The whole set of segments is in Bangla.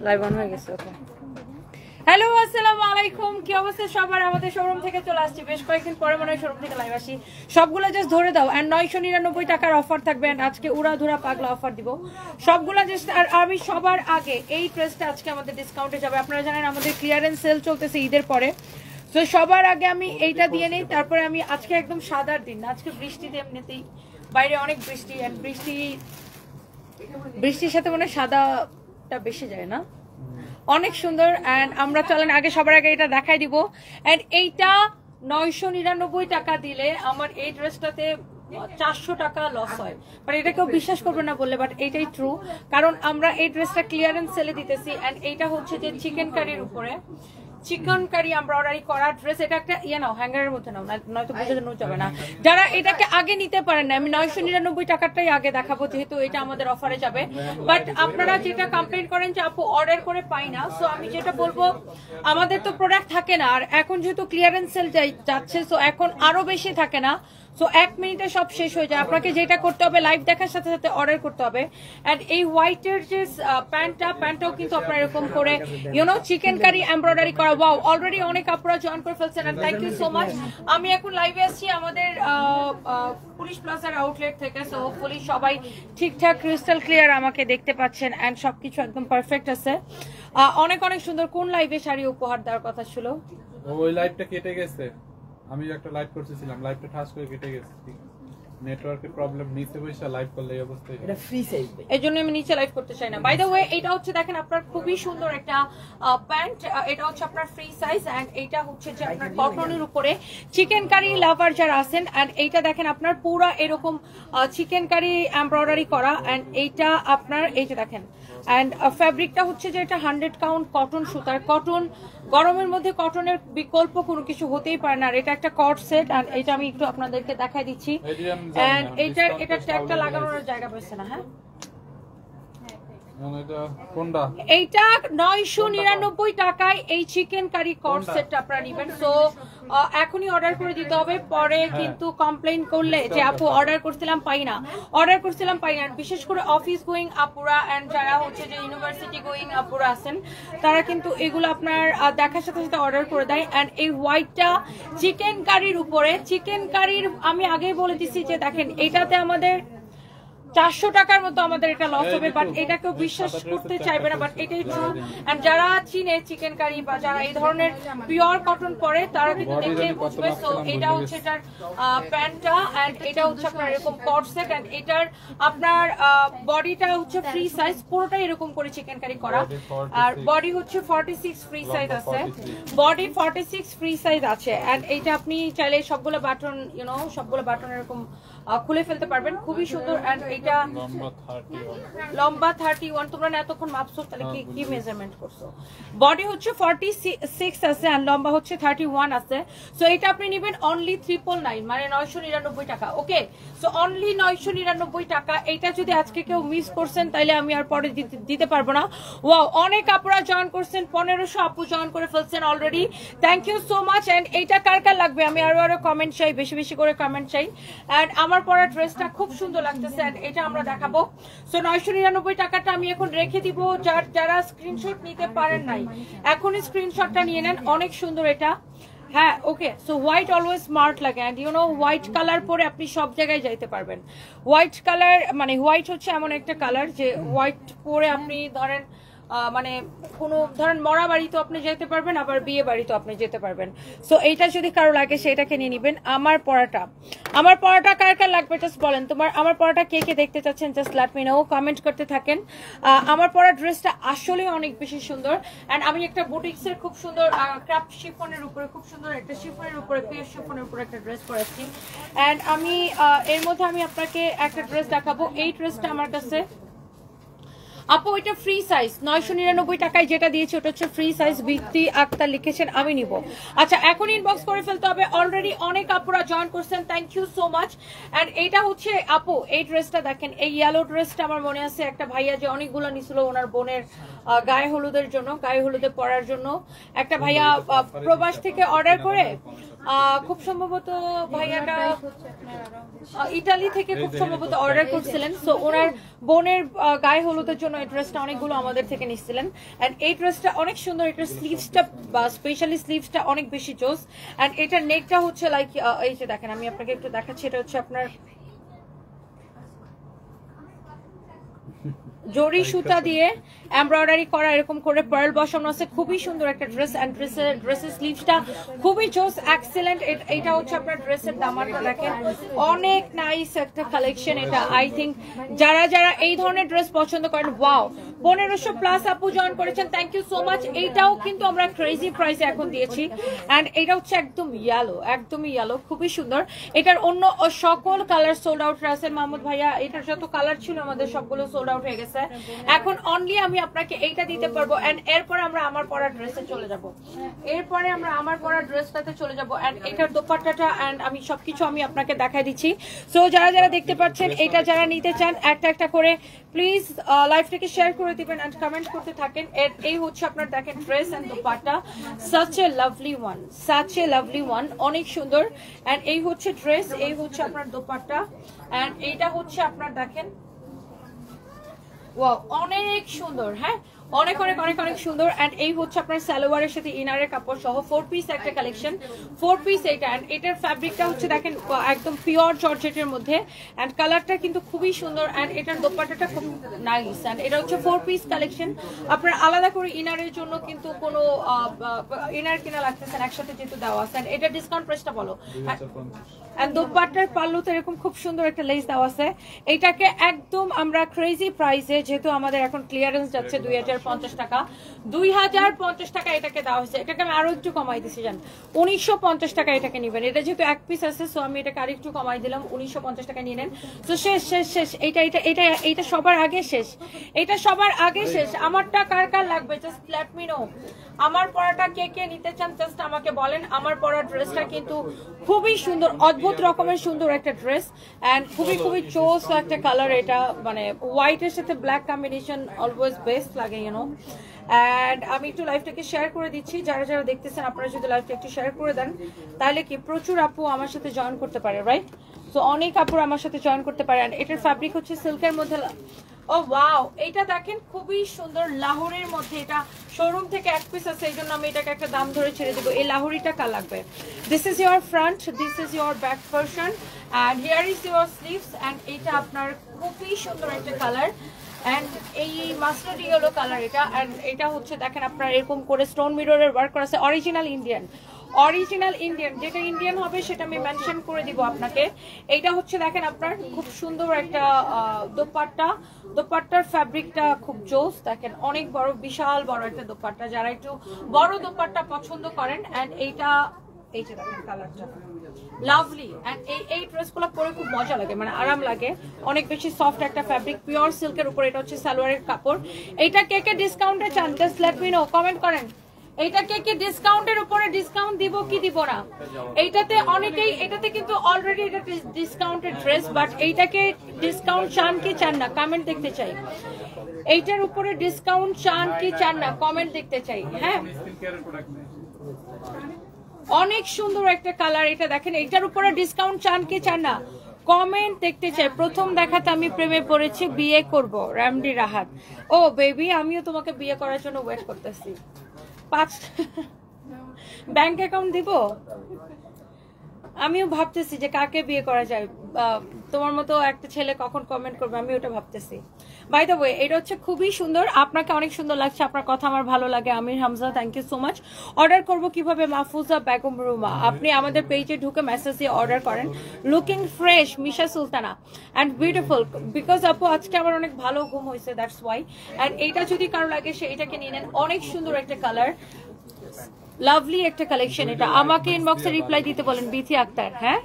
লাইভ অন হয়ে গেছে। ওকে, হ্যালো আসসালামু আলাইকুম, কি অবস্থা সবার? আমাদের শোরুম থেকে চলে আসছি, বেশ কয়েকদিন পরে মনে হয় শোরুম থেকে লাইভ আসি। সবগুলো জাস্ট ধরে দাও। এন্ড 999 টাকার অফার থাকবে, এন্ড আজকে উড়াধুরা পাগলা অফার দিব সবগুলো জাস্ট। আর আমি সবার আগে এই ড্রেসটা আজকে আমাদের ডিসকাউন্টে যাবে। আপনারা জানেন আমাদের ক্লিয়ারেন্স সেল চলতেছে ঈদের পরে, তো সবার আগে আমি এইটা দিয়ে নেই, তারপরে আমি আজকে একদম সাদার দিন, আজকে বৃষ্টিতে এমনিতেই বাইরে অনেক বৃষ্টি, এন্ড বৃষ্টির সাথে মনে হয় সাদাটা বেশি যায় না, অনেক সুন্দর। এন্ড আমরা চলেন আগে সবার আগে এটা দেখাই দিব। এন্ড এইটা 999 টাকা দিলে আমার এই ড্রেসটাতে 400 টাকা লস হয়, বাট এটা কেউ বিশ্বাস করবে না বললে, বাট এইটাই ট্রু, কারণ আমরা এই ড্রেসটা ক্লিয়ারেন্স সেলে দিতেছি। এন্ড এইটা হচ্ছে যে চিকেন কারির উপরে, চিকেন কারি এমব্রয়ডারি করা ড্রেস। এটা একটা নাও, হ্যাঙ্গারের মধ্যে নাও, নয়তো বুঝে যাবে না। যারা এটাকে আগে নিতে পারেন না, আমি 999 টাকাটাই আগে দেখাবো, যেহেতু এটা আমাদের অফারে যাবে। বাট আপনারা যেটা কমপ্লেন করেন যে আপু অর্ডার করে পাই না, সো আমি যেটা বলবো, আমাদের তো প্রোডাক্ট থাকে না, আর এখন যেহেতু ক্লিয়ারেন্স সেল যাচ্ছে, সো এখন আরো বেশি থাকে না, সো 1 মিনিটে সব শেষ হয়ে যায়। আপনাকে যেটা করতে হবে, লাইভ দেখার সাথে সাথে অর্ডার করতে হবে। এন্ড এই হোয়াইটের যে প্যান্টটাও কিন্তু আপনার এরকম করে চিকেন কারি এমব্রয়ডারি করা। ওয়াও, অলরেডি অনেক আপনারা জয়েন করে ফেলছেন, and thank you so much. আমি এখন লাইভে আসছি আমাদের পুলিশ প্লাজার আউটলেট থেকে, সো হোপফুলি সবাই ঠিকঠাক ক্রিস্টাল ক্লিয়ার আমাকে দেখতে পাচ্ছেন, এন্ড সবকিছু একদম পারফেক্ট আছে। অনেক অনেক সুন্দর। কোন লাইভে শাড়ি উপহার দেওয়ার কথা ছিল? ওই লাইভটা কেটে গেছে, আমি একটা লাইভ করতেছিলাম, লাইভটা ঠাস করে কেটে গেছে, নেটওয়ার্কের প্রবলেম। নিচে বসে লাইভ করলে এই অবস্থা, এটা ফ্রি সাইজ, এজন্য আমি নিচে লাইভ করতে চাই না। বাই দ্য ওয়ে, এটা হচ্ছে দেখেন আপনার খুবই সুন্দর একটা প্যান্ট, এটা হচ্ছে আপনার ফ্রি সাইজ, এন্ড এইটা হচ্ছে যে আপনার কটনের উপরে চিকেন কারি লাভার যারা আছেন, এন্ড এইটা দেখেন আপনার পুরা এরকম চিকেন কারি এমব্রয়ডারি করা, এন্ড এইটা আপনার এই যে দেখেন, এন্ড ফ্যাব্রিকটা হচ্ছে যে এটা 100 কাউন্ট কটন সুতার। কটন, গরমের মধ্যে কটনের বিকল্প কোনো কিছু হতেই পারে না। আর এটা একটা কট সেট, আর এটা আমি একটু আপনাদেরকে দেখাই দিচ্ছি। এন্ড এটা ট্যাগটা লাগানোর জায়গা পাইছে না। হ্যাঁ, এইটা 999 টাকায় এই চিকেন কারি কট সেটটা আপনারা নেবেন। সো এখনই অর্ডার করে দিতে হবে, পরে কিন্তু কমপ্লেইন করলে যে আপু অর্ডার করছিলাম পাই না, অর্ডার করছিলাম পাই না। বিশেষ করে অফিস গোয়িং আপুরা এন্ড যারা হচ্ছে যে ইউনিভার্সিটি গোয়িং আপুরা আছেন, তারা কিন্তু এগুলো আপনার দেখার সাথে সাথে অর্ডার করে দেয়। এন্ড এই হোয়াইটটা চিকেন কারির উপরে, চিকেন কারির আমি আগেই বলে দিচ্ছি যে দেখেন এটাতে আমাদের 400 টাকার মতো আমাদের এটা লস হবে, বাট এটা কেউ বিশ্বাস করতে চাইবে না, বাট এটাই ট্রু। এন্ড যারা চিনে চিকেন কারি বা যারা এই ধরনের পিওর কটন পরে, তারা কিন্তু দেখলেই বুঝবে। সো এটা হচ্ছে এটার প্যান্টটা, এন্ড এটা হচ্ছে আপনার এরকম কট সেট, এন্ড এটার আপনার বডিটা হচ্ছে ফ্রি সাইজ, পুরোটাই এরকম করে চিকেন কারি করা। আর বডি হচ্ছে 46 ফ্রি সাইজ আছে, বডি 46 ফ্রি সাইজ আছে। এন্ড এইটা আপনি চাইলে সবগুলো বাটন সবগুলো বাটন এরকম খুলে ফেলতে পারবেন, খুবই সুন্দর। এন্ড এটা লম্বা 31। তোমরা এতক্ষণ মাপছো, তাহলে কি মেজারমেন্ট করছো? বডি হচ্ছে 46 আছে, আর লম্বা হচ্ছে 31 আছে। সো এটা আপনি নেবেন অনলি 399, মানে 999 টাকা। ওকে, সো অনলি 999 টাকা। এইটা যদি আজকে কেউ মিস করছেন, তাহলে আমি আর পরে দিতে পারবো না। ওয়াও, অনেক আপুরা জয়েন করছেন, 1500 আপু জয়েন করে ফেলছেন already, thank you so much. And এইটা কার কার লাগবে আমি আরো কমেন্ট চাই, বেশি বেশি করে কমেন্ট চাই। এন্ড আমার পরা ড্রেসটা খুব সুন্দর লাগতেছে, এন্ড এটা আমরা দেখাবো। সো 999 টাকাটা আমি এখন রেখে দিব। যারা স্ক্রিনশট নিতে পারেন নাই, এখনই স্ক্রিনশটটা নিয়ে নেন, অনেক সুন্দর এটা। হ্যাঁ, ওকে। সো হোয়াইট অলওয়েজ স্মার্ট লাগে, এন্ড হোয়াইট কালার পরে আপনি সব জায়গায় যাইতে পারবেন। হোয়াইট কালার মানে হোয়াইট হচ্ছে এমন একটা কালার যে হোয়াইট পরে আপনি ধরেন মানে কোনো ধরেন মরা বাড়িতেও আপনি যেতে পারবেন, আবার বিয়ে বাড়িতেও আপনি যেতে পারবেন। সো এইটা যদি কারো লাগে সেটাকে নিয়ে নিবেন। আমার পড়াটা কার কার লাগবে জাস্ট বলেন। আমার পড়াটা কে কে দেখতে চাচ্ছেন just let me know, comment করতে থাকেন। আমার পড়া ড্রেসটা আসলে অনেক বেশি সুন্দর, এন্ড আমি একটা বুটিক্সের খুব সুন্দর ক্রাফট শিফনের উপরে, খুব সুন্দর একটা শিফনের উপরে, পিওর শিফনের উপরে একটা ড্রেস পরেছি। এন্ড আমি এর মধ্যে আমি আপনাকে একটা ড্রেস দেখাবো। এই ড্রেসটা আমার কাছে আপু এটা ফ্রি সাইজ, 999 টাকায় যেটা দিয়েছে ওটা হচ্ছে ফ্রি সাইজ। বৃত্তি আক্তার লিখেছেন আমি নিব। আচ্ছা, এখন ইনবক্স করে ফেলতে হবে। অলরেডি অনেক আপুরা জয়েন করছেন, thank you so much. And এইটা হচ্ছে আপু, এই ড্রেসটা দেখেন, এই ইয়েলো ড্রেসটা আমার মনে আছে একটা ভাইয়া যে অনেকগুলো নিছিল ওনার বোনের গায়ে হলুদের জন্য, গায়ে হলুদে পরার জন্য। একটা ভাইয়া প্রবাস থেকে অর্ডার করে খুব সম্ভবত ভাইয়াটা ইটালি থেকে খুব সম্ভবত অর্ডার করছিলেন। সো ওনার বোনের গায়ে হলুদের জন্য এই ড্রেসটা অনেকগুলো আমাদের থেকে নিচ্ছিলেন। এন্ড এই ড্রেসটা অনেক সুন্দর, এটার স্লিভসটা বা স্পেশালি স্লিভসটা অনেক বেশি জোস। এন্ড এটার নেকটা হচ্ছে লাইক এই যে দেখেন, আমি আপনাকে একটু দেখাচ্ছি, এটা হচ্ছে আপনার জরি সুতা দিয়ে এমব্রয়ডারি করা, এরকম করে পার্ল বসানো আছে। খুবই সুন্দর একটা ড্রেস। এন্ড ড্রেসের স্লিভসটা খুবই জোস, এক্সেলেন্ট। এটা হচ্ছে আপনার ড্রেসের দামানটা দেখেন, অনেক নাইস একটা কালেকশন এটা। আই থিঙ্ক যারা যারা এই ধরনের ড্রেস পছন্দ করেন, ওয়াও 1500+ আপু জয়েন করেছেন, থ্যাংক ইউ সো মাচ। এইটাও কিন্তু আমরা ক্রেজি প্রাইসে এখন দিয়েছি। এন্ড এটা হচ্ছে একদম ইয়েলো, একদমই ইয়েলো, খুবই সুন্দর। এটার অন্য সকল colour sold out. Russell Mahmud ভাইয়া, এটার যত কালার ছিল আমাদের সবগুলো সোল্ড আউট হয়ে গেছে। এখন অনলি আমি আপনাকে এইটা দিতে পারবো। এন্ড এরপরে আমরা আমার পরা ড্রেসে চলে যাব, এরপরে আমরা আমার পরা ড্রেসটাতে চলে যাব। এন্ড এটার দোপাট্টাটা এন্ড আমি সবকিছু আমি আপনাকে দেখাই দিচ্ছি। সো যারা যারা দেখতে পাচ্ছেন, এটা যারা নিতে চান একটা একটা করে প্লিজ লাইভটাকে শেয়ার করে দিবেন এন্ড কমেন্ট করতে থাকেন। এই হচ্ছে আপনার দেখেন dress and dupatta, such a lovely one, such a lovely one, অনেক সুন্দর। এন্ড এই হচ্ছে ড্রেস, এই হচ্ছে আপনার দোপাট্টা। এন্ড এইটা হচ্ছে আপনার দেখেন, ওয়াও অনেক সুন্দর। হ্যাঁ, অনেক অনেক অনেক অনেক সুন্দর। এন্ড এই হচ্ছে আপনার সালোয়ারের সাথে ইনারের কাপড় সহ 4 পিস একটা কালেকশন, 4 পিস এইটা। এন্ড এটার ফ্যাব্রিকটা হচ্ছে দেখেন একদম পিওর জর্জেটের মধ্যে। এন্ড কালারটা কিন্তু খুবই সুন্দর। এন্ড এটার দোপাট্টাটা খুব নাইস। এন্ড এটা হচ্ছে 4 পিস কালেকশন। আপনার আলাদা করে ইনারের জন্য কিন্তু কোনো ইনার কিনা লাগতেছে না, একসাথে যেহেতু দেওয়া আছে। এটা ডিসকাউন্ট প্রাইসটা বলো। এন্ড দোপাট্টার পাল্লুতে এরকম খুব সুন্দর একটা লেস দেওয়া আছে। এইটাকে একদম আমরা ক্রেজি প্রাইসে, যেহেতু আমাদের এখন ক্লিয়ারেন্স যাচ্ছে 2050 টাকা, 2050 টাকা এটাকে দেওয়া হয়েছে। এটাকে আমি আরো একটু কমাই দিচ্ছি, জান 1950 টাকা এটাকে নিবেন। এটা যেহেতু এক পিস আছে, সো আমি এটাকে আরেকটু কমাই দিলাম, 1950 টাকা নিয়ে নেন। তো শেষ শেষ শেষ, এইটা এইটা এইটা এইটা সবার আগে শেষ, এটা সবার আগে শেষ। আমারটা কার কার লাগবে জাস্ট লেট মি নো। আমার পরাটা কে কে নিতে চান জাস্ট আমাকে বলেন। আমার পরা ড্রেসটা কিন্তু খুবই সুন্দর, অদ্ভুত রকমের সুন্দর একটা ড্রেস। এন্ড খুবই খুবই চোস একটা কালার এটা, মানে হোয়াইটের সাথে ব্ল্যাক কম্বিনেশন অলওয়েজ বেস্ট লাগে, ইউনো। এন্ড আমি একটু লাইভটাকে শেয়ার করে দিচ্ছি, যারা যারা দেখতেছেন আপনারা যদি লাইভটা একটু শেয়ার করে দেন, তাহলে কি প্রচুর আপু আমার সাথে জয়েন করতে পারে, রাইট? সো অনেক আপু আমার সাথে জয়েন করতে পারে। এন্ড এটার ফ্যাব্রিক হচ্ছে সিল্কের মধ্যে। ও ওয়াও, এইটা দেখেন খুবই সুন্দর, লাহোরের মধ্যে। এটা শোরুম থেকে এক পিস আছে, এই জন্য আমি এটাকে একটা দাম ধরে ছেড়ে দেবো। এই লাহোরিটা কার লাগবে? This is your front, this is your back portion, and here is your sleeves. And এইটা আপনার খুবই সুন্দর একটা কালার। এন্ড এই মাস্টার্ড ইয়েলো কালার এটা। এন্ড এটা হচ্ছে দেখেন আপনার এরকম করে স্টোন মিররের ওয়ার্ক করা আছে, অরিজিনাল ইন্ডিয়ান, অরিজিনাল ইন্ডিয়ান। যেটা ইন্ডিয়ান হবে সেটা আমি মেনশন করে দিব আপনাকে। এইটা হচ্ছে দেখেন আপনার খুব সুন্দর একটা দোপাট্টা, দোপাট্টার ফ্যাব্রিকটা খুব জোস। দেখেন অনেক বড়, বিশাল বড় একটা দোপাট্টা, যারা একটু বড় দোপাট্টা পছন্দ করেন। এন্ড এইটা, এই যে দেখেন কালারটা লাভলি। এন্ড এই ড্রেসগুলো পরে খুব মজা লাগে, মানে আরাম লাগে, অনেক বেশি সফট একটা ফ্যাব্রিক, পিওর সিল্কের উপর। এটা হচ্ছে সালোয়ারের কাপড়। এইটা কে কে ডিসকাউন্টে চান just let me know, comment করেন। এইটাকে কি ডিসকাউন্টের উপরে ডিসকাউন্ট দিব কি দিব না? এইটাতে অনেকেই, এটাতে কিন্তু অলরেডি এটা ডিসকাউন্টেড ড্রেস, বাট এইটাকে ডিসকাউন্ট চান কি চান না কমেন্ট দেখতে চাই। এইটার উপরে ডিসকাউন্ট চান কি চান না কমেন্ট দেখতে চাই। হ্যাঁ, অনেক সুন্দর একটা কালার এটা দেখেন। এইটার উপরে ডিসকাউন্ট চান কি চান না কমেন্ট দেখতে চাই। প্রথম দেখাতে আমি প্রেমে পড়েছি, বিয়ে করব, রামডি রাহাত। ও বেবি, আমিও তোমাকে বিয়ে করার জন্য ওয়েট করতেছি। 5 ব্যাংক অ্যাকাউন্ট দিব। আমিও ভাবতেছি যে কাকে বিয়ে করা যায়, তোমার মতো একটা ছেলে কখন কমেন্ট করবে, আমি ওটা ভাবতেছি। বাই দ্য ওয়ে, এটা হচ্ছে খুবই সুন্দর, আপনাকে অনেক সুন্দর লাগছে, আপনার কথা আমার ভালো লাগে। Amir Hamza, thank you so much. Order করব কিভাবে? মাহফুজা বেগম রুমা, আপনি আমাদের পেজে ঢুকে মেসেজ দিয়ে অর্ডার করেন। Looking fresh, Misha Sultana and beautiful, because আপু আজকে আমার অনেক ভালো ঘুম হয়েছে, দ্যাটস ওয়াই। অ্যান্ড এইটা যদি কারো লাগে সে এটাকে নিয়ে নেন, অনেক সুন্দর একটা কালার, লাভলি একটা কালেকশন এটা। আমাকে ইনবক্সে রিপ্লাই দিতে বলেন, বিথি আক্তার। হ্যাঁ,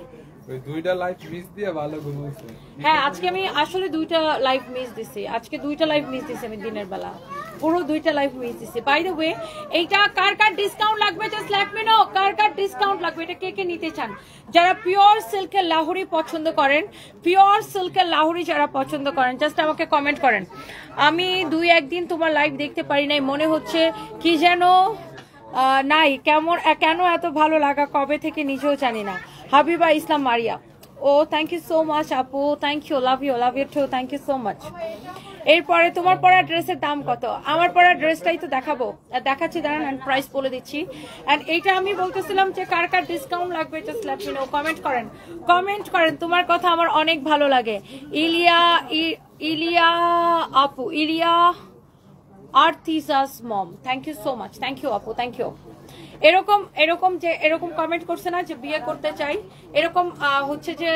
ওই দুইটা লাইভ মিস দিয়ে ভালো ঘুম হইছে। হ্যাঁ, আজকে আমি আসলে 2টা লাইভ মিস দিছি, আজকে 2টা লাইভ মিস দিছি আমি দিনের বেলা, পুরো 2টা লাইভ মিস দিছি। বাই দ্য ওয়ে, এইটা কার কার ডিসকাউন্ট লাগবে জাস্ট লেট মি নো, কার কার ডিসকাউন্ট লাগবে, এটা কে কে নিতে চান? যারা পিওর সিল্কের লাহোরি পছন্দ করেন, পিওর সিল্কের লাহোরি যারা পছন্দ করেন জাস্ট আমাকে কমেন্ট করেন। আমি 2-1 দিন তোমার লাইভ দেখতে পারি নাই, মনে হচ্ছে কি যেন নাই কেন এত ভালো লাগা কবে থেকে নিজেও জানি না। Habiba Islam Maria, oh thank you so much আপু, thank you, love you too, thank you so much. এরপরে তোমার পরা ড্রেসের দাম কত? আমার পরা ড্রেসটাই তো দেখাবো, দেখাচ্ছি দাঁড়ান, প্রাইস বলে দিচ্ছি। এন্ড এইটা আমি বলতেছিলাম যে কার কার ডিসকাউন্ট লাগবে just let me know, comment করেন, তোমার কথা আমার অনেক ভালো লাগে। ইলিয়া আপু, ইলিয়া আর্থিজাস মম, thank you so much, thank you আপু, থ্যাংক ইউ। এরকম কমেন্ট করছে না যে বিয়ে করতে চাই, এরকম হচ্ছে যে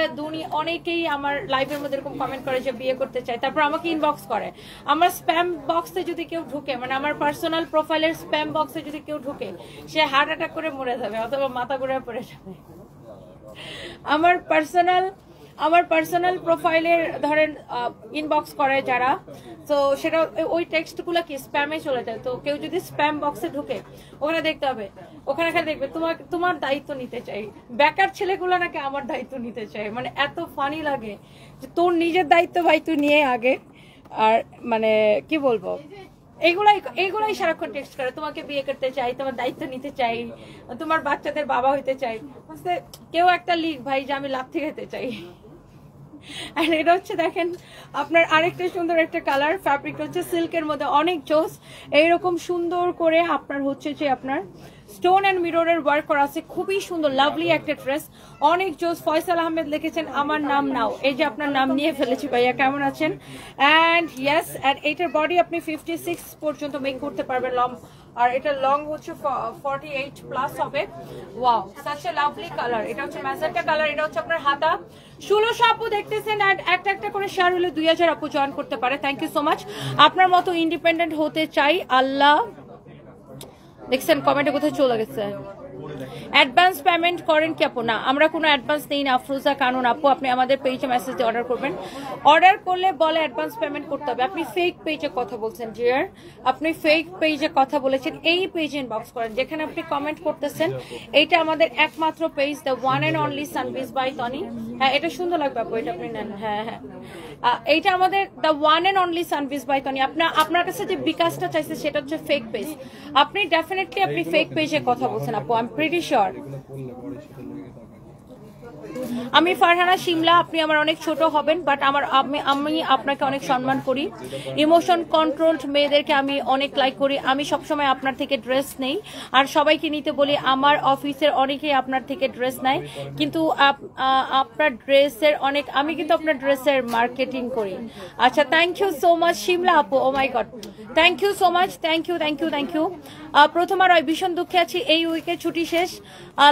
অনেকেই আমার লাইভের মধ্যে এরকম কমেন্ট করে যে বিয়ে করতে চাই, তারপর আমাকে ইনবক্স করে। আমার স্প্যাম বক্সে যদি কেউ ঢুকে, মানে আমার পার্সোনাল প্রোফাইলের স্প্যাম বক্সে যদি কেউ ঢুকে, সে হার্ট অ্যাটাক করে মরে যাবে অথবা মাথা ঘুরে পড়ে যাবে। আমার পার্সোনাল প্রোফাইলের ধরেন ইনবক্স করে যারা, তো সেটা ওই টেক্সটগুলো কি স্প্যামে চলে যায়। তো কেউ যদি স্প্যাম বক্সে ঢুকে, ওখানে দেখতে হবে, ওখানে দেখবে তোমার দায়িত্ব নিতে চাই। বেকার ছেলেগুলো নাকি আমার দায়িত্ব নিতে চায়, মানে এত ফানি লাগে যে তোর নিজের দায়িত্ব ভাই তুই নিয়ে আগে। আর মানে কি বলবো, এইগুলাই সারাক্ষণ টেক্সট করে, তোমাকে বিয়ে করতে চাই, তোমার দায়িত্ব নিতে চাই, তোমার বাচ্চাদের বাবা হইতে চাই। কেউ একটা লিখ ভাই যে আমি লাথি খেতে চাই। আর এটা হচ্ছে দেখেন আপনার আরেকটা সুন্দর একটা কালার, ফ্যাব্রিক হচ্ছে সিল্কের মধ্যে অনেক জোস, এইরকম সুন্দর করে আপনার হচ্ছে যে আপনার স্টোন অ্যান্ড মিররের ওয়ার্ক করা আছে, খুবই সুন্দর লাভলি একটা ড্রেস, অনেক জোস। ফয়সাল আহমেদ লিখেছেন আমার নাম নাও, এই যে আপনার নাম নিয়ে ফেলেছি ভাইয়া, কেমন আছেন? অ্যান্ড ইয়েস, অ্যান্ড এইটার বডি আপনি 56 পর্যন্ত মেক করতে পারবেন লং, আর এটা লং হচ্ছে 48 প্লাস হবে। Wow, such a lovely colour. এটা হচ্ছে ম্যাজেন্টা কালার, এটা হচ্ছে আপনার হাতা। 1600 আপু দেখতেছেন, আর একটা করে শেয়ার হলে 2000 আপু জয়েন করতে পারে। Thank you so much. আপনার মতো ইন্ডিপেন্ডেন্ট হতে চাই আল্লাহ। দেখছেন কমেন্টে কোথায় চলে গেছে। অ্যাডভান্স পেমেন্ট করেন কি আপু? না, আমরা কোনো অ্যাডভান্স নেই না আফরোজা কানুন আপু। আপনি আমাদের পেজে মেসেজ দিয়ে অর্ডার করবেন, অর্ডার করলে বলে অ্যাডভান্স পেমেন্ট করতে হবে। আপনি ফেক পেজে কথা বলছেন ডিয়ার, আপনি ফেক পেজে কথা বলেছেন। এই পেজে ইনবক্স করেন যেখানে আপনি কমেন্ট করতেছেন, এইটা আমাদের একমাত্র page, the one and only সানবিজ বাই তনি। হ্যাঁ, এটা সুন্দর লাগবে আপু, এটা আপনি নেন। হ্যাঁ, এইটা আমাদের দ্য ওয়ান অ্যান্ড অনলি সানবিজ বাই তনি। আপনার কাছে যে বিকাশটা চাইছে সেটা হচ্ছে ফেক পেজ। আপনি ডেফিনেটলি আপনি ফেক পেজে কথা বলছেন আপু, আই এম প্রিটি শিওর। আমি ফারহানা শিমলা, আপনি আমার অনেক ছোট হবেন, বাট আমি আপনাকে অনেক সম্মান করি। ইমোশন কন্ট্রোলড মেয়েদেরকে আমি অনেক লাইক করি। আমি সবসময় আপনার থেকে ড্রেস নেই, আর সবাইকে নিতে বলি। আমার অফিসের অনেকেই আপনার থেকে ড্রেস নেয়, কিন্তু আপনার ড্রেসের আমি কিন্তু আপনার ড্রেসের মার্কেটিং করি। আচ্ছা, thank you so much Shimla আপু, oh my god, thank you so much, thank you. প্রথম আর ভীষণ দুঃখে আছি, এই উইকে ছুটি শেষ,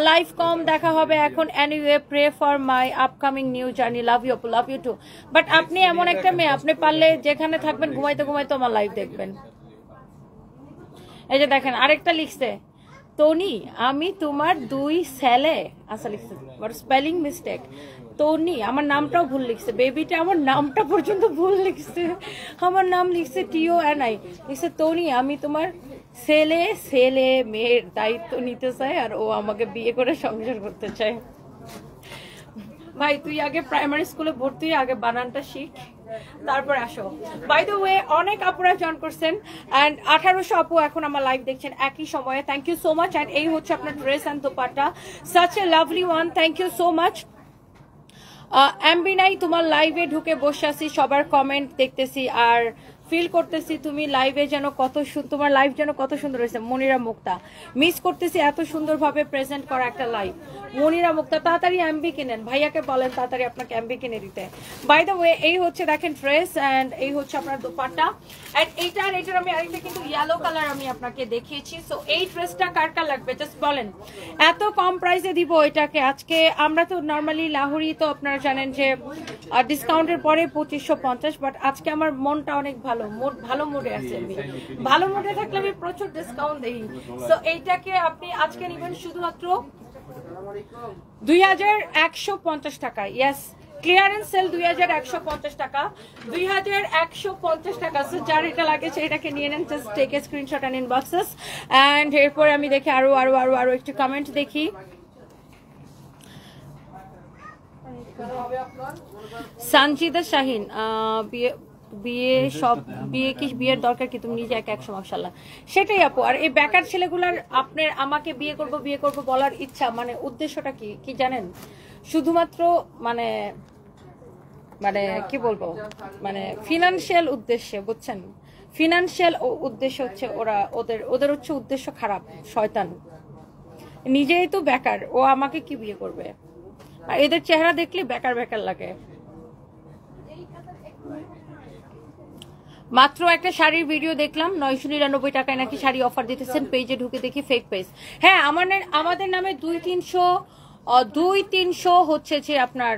লাইভ কম দেখা হবে এখন। Anyway, pray for my upcoming new journey, love you আপু, লাভ ইউ টু। বাট আপনি এমন একটা মেয়ে, আপনি পারলে যেখানে থাকবেন ঘুমাইতে আমার লাইভ দেখবেন। এই যে দেখেন আরেকটা লিখছে, তনি আমি তোমার 2 ছেলে, আচ্ছা লিখছে বাট স্পেলিং মিস্টেক। তনি আমার নামটাও ভুল লিখছে, বেবিটা আমার নামটা পর্যন্ত ভুল লিখছে, আমার নাম লিখছে TONI, লিখছে তনি আমি তোমার ছেলে মেয়ের দায়িত্ব নিতে চাই, আর ও আমাকে বিয়ে করে সংসার করতে চায়। ভাই তুই আগে প্রাইমারি স্কুলে ভর্তি, আগে বানানটা শিখ, তারপর আসো। বাই দ্য ওয়ে, অনেক আপুরা জয়েন করছেন, এন্ড 1800 আপু এখন আমার লাইভ দেখছেন একই সময়ে। Thank you so much. And এই হচ্ছে আপনার dress and dupatta, such a lovely one, thank you so much. MB নাই, তোমার লাইভে ঢুকে বসে আছি, সবার কমেন্ট দেখতেছি আর ফিল করতেছি তুমি লাইভে যেন তোমার লাইভ যেন কত সুন্দর হয়েছে। মনিরা মুক্তা, মিস করতেছি এত সুন্দরভাবে প্রেজেন্ট করা একটা লাইভ। মনিরা মুক্তা, তাড়াতাড়ি এমবি কিনেন, ভাইয়াকে বলেন তাড়াতাড়ি আপনাকে এমবি কিনে দিতে। বাই দ্য ওয়ে, এই হচ্ছে দেখেন ড্রেস, এন্ড এই হচ্ছে আপনার দোপাট্টা, এন্ড এইটার আমি আরেকটা কিন্তু ইয়েলো কালার আমি আপনাকে দেখিয়েছি। সো এই ড্রেসটা কার কার লাগবে জাস্ট বলেন, এত কম প্রাইসে দিব এটাকে আজকে। আমরা তো নর্মালি লাহোরি তো আপনারা জানেন যে ডিসকাউন্টের পরে 2550, বাট আজকে আমার মনটা অনেক ভালো মুডে আছে। আমি ভালো মুডে থাকলে আমি প্রচুর ডিসকাউন্ট দেই। সো এইটাকে আপনি আজকে নেবেন শুধুমাত্র 2150 টাকা। ইয়েস, ক্লিয়ারেন্স সেল 2150 টাকা, 2150 টাকা। সো যার এটা লাগে সেটাকে নিয়ে নেন, just take a screenshot and inbox us. And এরপরে আমি দেখি আরো একটু কমেন্ট দেখি। সঞ্জিদা শাহিন, বিয়ের দরকার কি, তুমি নিজে একা 100 মাশাআল্লাহ। সেটাই আপু। আর এই বেকার ছেলেগুলার আপনার আমাকে বিয়ে করব বলার ইচ্ছা, মানে উদ্দেশ্যটা কি কি জানেন? শুধুমাত্র মানে মানে কি বলবো, মানে ফিনান্সিয়াল উদ্দেশ্যে, বুঝছেন? ফিনান্সিয়াল উদ্দেশ্য হচ্ছে ওদের হচ্ছে উদ্দেশ্য খারাপ, শয়তান। নিজেই তো বেকার, ও আমাকে কি বিয়ে করবে? আর এদের চেহারা দেখলে বেকার বেকার লাগে। মাত্র একটা শাড়ির ভিডিও দেখলাম, 999 টাকায় নাকি শাড়ি অফার দিতেছেন, পেজে ঢুকে দেখি ফেক পেজ। হ্যাঁ, আমাদের নামে 200-300 হচ্ছে যে আপনার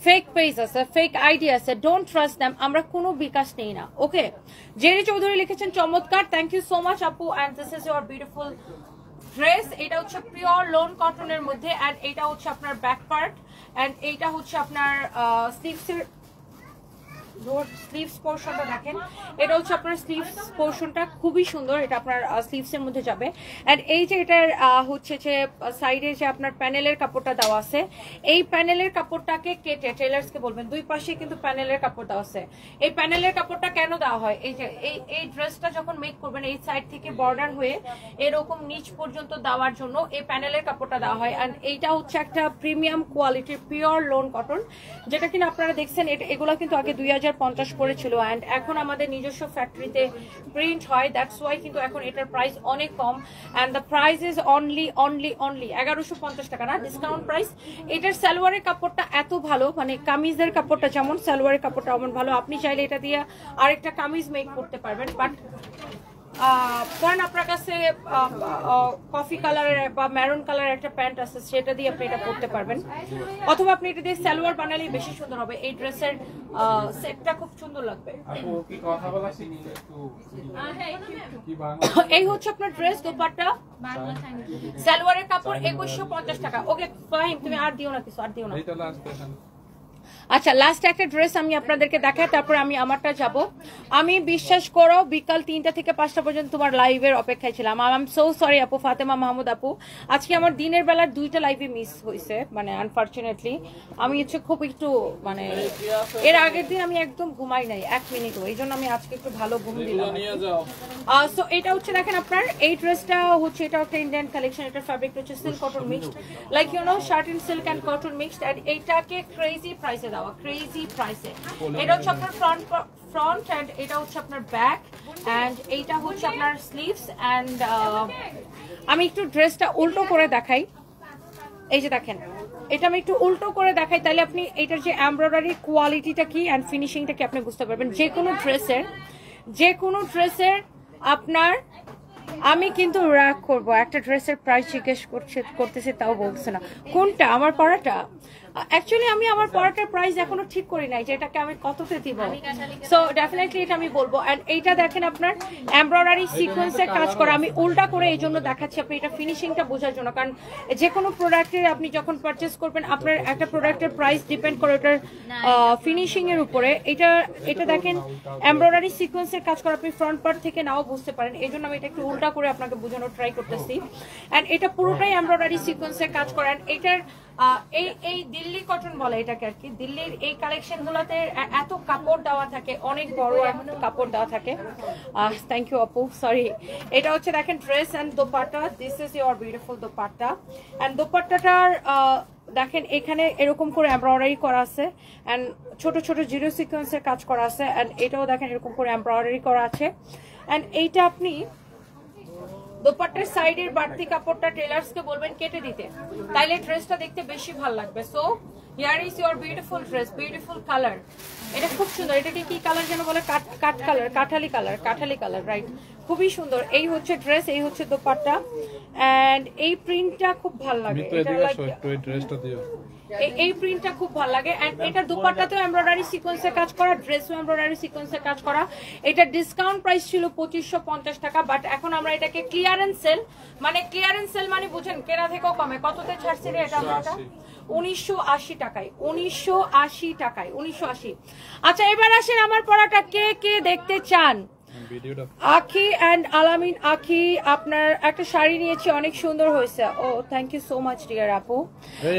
ফেক পেজ আছে, ফেক আইডি আছে। Don't trust them. আমরা কোনো বিকাশ নেই না। ওকে, জেরি চৌধুরী লিখেছেন চমৎকার, থ্যাংক ইউ সো মাচ আপু। And this is your beautiful dress. এটা হচ্ছে পিওর লোন কটনের মধ্যে, অ্যান্ড এটা হচ্ছে আপনার ব্যাক পার্ট, অ্যান্ড এইটা হচ্ছে আপনার স্লিভসের স্লিভস পোর্শনটা দেখেন, এটা হচ্ছে আপনার স্লিভস পোর্শনটা খুবই সুন্দর, এটা আপনার স্লিভস এর মধ্যে যাবে। এন্ড এই যে এটার হচ্ছে যে সাইডে যে আপনার প্যানেলের কাপড়টা দেওয়া আছে, এই প্যানেলের কাপড়টাকে কেটে টেলার্সকে বলবেন, দুই পাশে কিন্তু প্যানেলের কাপড় দেওয়া আছে। এই প্যানেলের কাপড়টা কেন দেওয়া হয়? এই যে এই ড্রেসটা যখন মেক করবেন, এই সাইড থেকে বর্ডার হয়ে এরকম নিচ পর্যন্ত দেওয়ার জন্য এই প্যানেলের কাপড়টা দেওয়া হয়। এন্ড এইটা হচ্ছে একটা প্রিমিয়াম কোয়ালিটির পিওর লোন কটন, যেটা কিনা আপনারা দেখছেন। এগুলো কিন্তু আগে 2050 পড়েছিল, অ্যান্ড এখন আমাদের নিজস্ব ফ্যাক্টরিতে প্রিন্ট হয়, দ্যাটস ওয়াই কিন্তু এখন এটার প্রাইস অনেক কম। And the price is only 1150 টাকা, না ডিসকাউন্ট প্রাইস। এটার সালোয়ারের কাপড়টা এত ভালো, মানে কামিজের কাপড়টা যেমন সালোয়ারের কাপড়টা এমন ভালো, আপনি চাইলে এটা দিয়ে আরেকটা কামিজ মেক করতে পারবেন। বাট কারণ আপনার কাছে কফি কালারের বা মেরুন কালারের একটা প্যান্ট আছে, সেটা দিয়ে আপনি এটা পরতে পারবেন, অথবা আপনি এটা দিয়ে সালোয়ার বানালেই বেশি সুন্দর হবে। এই ড্রেসের সেটটা খুব সুন্দর লাগবে। এই হচ্ছে আপনার ড্রেস, দোপাট্টা, সালোয়ারের কাপড় 2150 টাকা। ওকে ফাইন, তুমি আর দিও না কিছু, আর দিও না। আচ্ছা, লাস্ট একটা ড্রেস আমি আপনাদেরকে দেখাই, তারপর আমি আমারটা যাব। আমি বিশ্বাস করো বিকাল 3টা থেকে 5টা পর্যন্ত তোমার লাইভের অপেক্ষায় ছিলাম। আই এম সো সরি আপু, ফাতেমা মাহমুদ আপু, আজকে আমার দিনের বেলার 2টা লাইভে মিস হয়েছে, মানে আনফরচুনেটলি। আমি হচ্ছে খুব একটু মানে এর আগের দিন আমি একদম ঘুমাই নাই 1 মিনিটও, এই জন্য আমি আজকে একটু ভালো ঘুম দিলাম। সো এটা হচ্ছে দেখেন আপনার এই ড্রেসটা হচ্ছে, এটা একটা ইন্ডিয়ান কালেকশন। এটার ফ্যাব্রিক হচ্ছে silk cotton mixed, like you know shirt in silk and cotton mixed. And এইটাকে ক্রেজি প্রাইসে দেওয়া, ক্রেজি প্রাইসে। এটা হচ্ছে আপনার ফ্রন্ট অ্যান্ড এটা হচ্ছে আপনার ব্যাক, অ্যান্ড এইটা হচ্ছে আপনার স্লিভস। অ্যান্ড আমি একটু ড্রেসটা উল্টো করে দেখাই, এই যে দেখেন, এটা আমি একটু উল্টো করে দেখাই, তাহলে আপনি এটার যে এমব্রয়ডারি কোয়ালিটিটা কি অ্যান্ড ফিনিশিংটা কি আপনি বুঝতে পারবেন। যে কোনো ড্রেসের আপনার, আমি কিন্তু রাগ করবো, একটা ড্রেসের প্রাইস জিজ্ঞেস করতেছে তাও বলছে না। কোনটা? আমার পরাটা? অ্যাকচুয়ালি আমি আমার পরাটার প্রাইস এখনো ঠিক করি নাই যে এটাকে আমি কততে দিব। সো ডেফিনেটলি এটা আমি বলবো। অ্যান্ড এইটা দেখেন আপনার এমব্রয়ডারি সিকোয়েন্সের কাজ করা, আমি উল্টা করে এই জন্য দেখাচ্ছি আপনি এটা ফিনিশিংটা বোঝার জন্য। কারণ যে কোনো প্রোডাক্টের আপনি যখন পারচেস করবেন, আপনার একটা প্রোডাক্টের প্রাইস ডিপেন্ড করে ওটার ফিনিশিং এর উপরে। এটা দেখেন এমব্রয়ডারি সিকোয়েন্সের কাজ করা, আপনি ফ্রন্ট পার্ট থেকে নাও বুঝতে পারেন, এই জন্য আমি এটা একটু উল্টা করে আপনাকে বোঝানোর ট্রাই করতেছি। অ্যান্ড এটা পুরোটাই এমব্রয়ডারি সিকোয়েন্সের কাজ করা। এটার এই দিল্লি কটন বলে এটাকে আর কি। দিল্লির এই কালেকশন গুলোতে এত কাপড় দেওয়া থাকে, অনেক বড় একটা কাপড় দেওয়া থাকে। থ্যাংক ইউ আপু, সরি। এটা হচ্ছে দেখেন dress and dupatta, this is your beautiful dupatta. And দোপাট্টাটার দেখেন এখানে এরকম করে এমব্রয়ডারি করা আছে, অ্যান্ড ছোট ছোট জিরো সিকোয়েন্সের কাজ করা আছে। অ্যান্ড এটাও দেখেন এরকম করে এমব্রয়ডারি করা আছে। অ্যান্ড এইটা আপনি দোপাট্টার সাইডের বাড়তি কাপড়টা টেলার্সকে বলবেন কেটে দিতে, তাইলে ড্রেসটা দেখতে বেশি ভালো লাগবে। So here is your beautiful dress, beautiful colour. এটা খুব সুন্দর। এটাকে কি কালার যেন বলে? Kathali colour, right? খুবই সুন্দর। এই হচ্ছে ড্রেস, এই হচ্ছে দোপাট্টা, এন্ড এই প্রিন্টটা খুব ভালো লাগে। এই প্রিন্টটা খুব ভালো লাগে। এন্ড এটা দোপাট্টাতেও এমব্রয়ডারি সিকোয়েন্সের কাজ করা, ড্রেসও এমব্রয়ডারি সিকোয়েন্সের কাজ করা। এটা ডিসকাউন্ট প্রাইস ছিল 2550 টাকা, বাট এখন আমরা এটাকে ক্লিয়ারেন্স সেল মানে বুঝেন কেনা থেকেও কমে। কততে ছাড়ছি রে এটা? 1980 টাকায়, 1980 টাকায়, 1980। আচ্ছা, এবার আসেন আমার পড়াটা কে কে দেখতে চান। ভিডিওটা আখি অ্যান্ড আলামিন আখি আপনার একটা শাড়ি নিয়েছি অনেক সুন্দর হয়েছে oh thank you so much dear আপু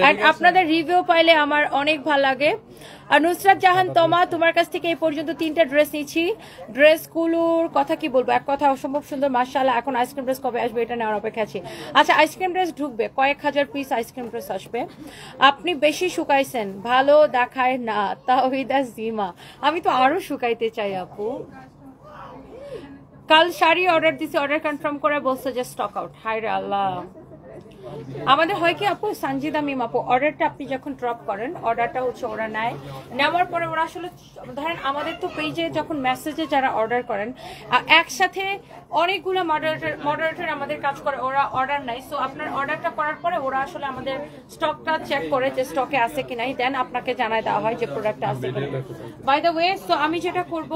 অ্যান্ড আপনাদের রিভিউ পাইলে আমার অনেক ভালো লাগে আর নুসরাত জাহান তমা তোমার কাছ থেকে এই পর্যন্ত 3টা ড্রেস নিয়েছি ড্রেসগুলোর কথা কি বলবো এক কথা অসম্ভব সুন্দর মাশাআল্লাহ এখন আইসক্রিম ড্রেস কবে আসবে এটা নেওয়ার অপেক্ষা আছি আচ্ছা আইসক্রিম ড্রেস ঢুকবে কয়েক হাজার পিস আইসক্রিম ড্রেস আসবে আপনি বেশি শুকাইছেন ভালো দেখায় না তাওহিদা জিমা আমি তো আরো শুকাইতে চাই আপু কাল শাড়ি অর্ডার দিছি অর্ডার কনফার্ম করে বলছে যে স্টক আউট হাই রে আল্লাহ আমাদের হয় কি আপু সঞ্জিদা মিম আপু অর্ডারটা আপনি যখন ড্রপ করেন অর্ডারটা হচ্ছে ওরা নেওয়ার পরে ওরা আসলে ধরেন আমাদের তো পেজে যখন মেসেজে যারা অর্ডার করেন একসাথে অনেকগুলো মডারেটর আমাদের কাজ করে ওরা অর্ডার নেয় সো আপনার অর্ডারটা করার পরে ওরা আসলে আমাদের স্টকটা চেক করে যে স্টকে আছে কি নাই দেন আপনাকে জানায় দেওয়া হয় যে প্রোডাক্টটা আছে বাই দ্য ওয়ে সো আমি যেটা করব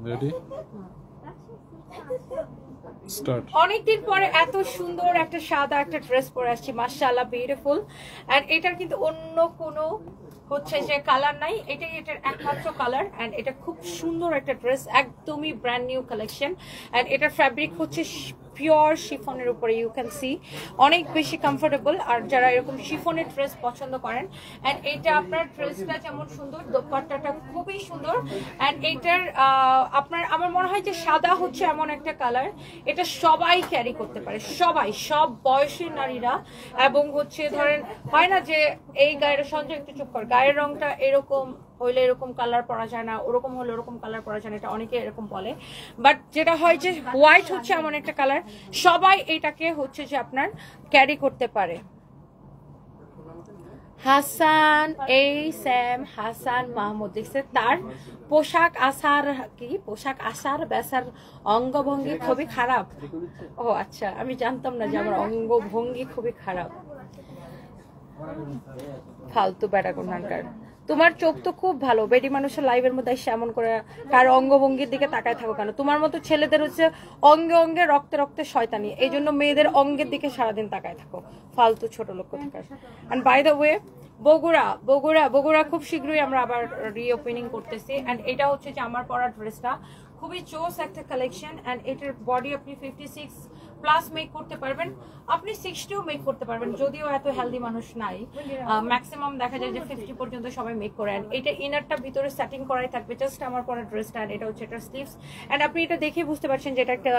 রেডি স্টার্ট অনেকদিন পরে এত সুন্দর একটা সাদা একটা ড্রেস পরে আসছি মাশাআল্লাহ বিউটিফুল এন্ড এটার কিন্তু অন্য কোনো হচ্ছে যে কালার নাই এটাই এটার একমাত্র কালার এন্ড এটা খুব সুন্দর একটা ড্রেস একদমই ব্র্যান্ড নিউ কালেকশন এন্ড এটার ফ্যাব্রিক হচ্ছে পিওর শিফনের উপরে ইউ ক্যান সি অনেক বেশি কমফোর্টেবল আর যারা এরকম শিফনের ড্রেস পছন্দ করেন এন্ড এইটা আপনার ড্রেসটা যেমন সুন্দর দোপাট্টাটা খুবই সুন্দর এন্ড এইটার আপনার আমার মনে হয় যে সাদা হচ্ছে এমন একটা কালার এটা সবাই ক্যারি করতে পারে সবাই সব বয়সের নারীরা এবং হচ্ছে ধরেন হয় না যে এই গায়ের সঞ্জয় একটু চুপ কর গায়ের রংটা এরকম হইলে এরকম কালার পরা যায় না ওরকম হলে ওরকম কালার পরা যায় না এটা অনেকে এরকম বলে বাট যেটা হয় যে হোয়াইট হচ্ছে এমন একটা কালার সবাই এটাকে হচ্ছে যে আপনার ক্যারি করতে পারে হাসান এই স্যাম হাসান মাহমুদ দেখছে তার পোশাক আসার বেসার অঙ্গভঙ্গি খুবই খারাপ ও আচ্ছা আমি জানতাম না যে আমার অঙ্গভঙ্গি খুবই খারাপ ফালতু বেটা কোনখানকার তোমার চোখ তো খুব ভালো বেডি মানুষের লাইভের মধ্যে এসে এমন করে কার অঙ্গভঙ্গির দিকে তাকায় থাকো কেন তোমার মতো ছেলেদের হচ্ছে অঙ্গে অঙ্গে রক্তে রক্তে শয়তানি এই জন্য মেয়েদের অঙ্গের দিকে সারাদিন তাকায় থাকো ফালতু ছোট লোক কোথাকার and by the way Bogura খুব শীঘ্রই আমরা আবার রিওপেনিং করতেছি এন্ড এটা হচ্ছে যে আমার পরা ড্রেসটা খুবই চোস একটা কালেকশন এন্ড এটার বডি আপনি 56 প্লাস মেক করতে পারবেন আপনি 60ও মেক করতে পারবেন যদিও এত হেলদি মানুষ নাই ম্যাক্সিমাম দেখা যায় যে 50 পর্যন্ত সবাই মেক করেন এটা ইনারটা ভিতরে সেটিং করাই থাকবে জাস্ট আমার পরা ড্রেসটা এটা হচ্ছে এটা স্লিভস এন্ড আপনি এটা দেখে বুঝতে পারছেন যে এটা একটা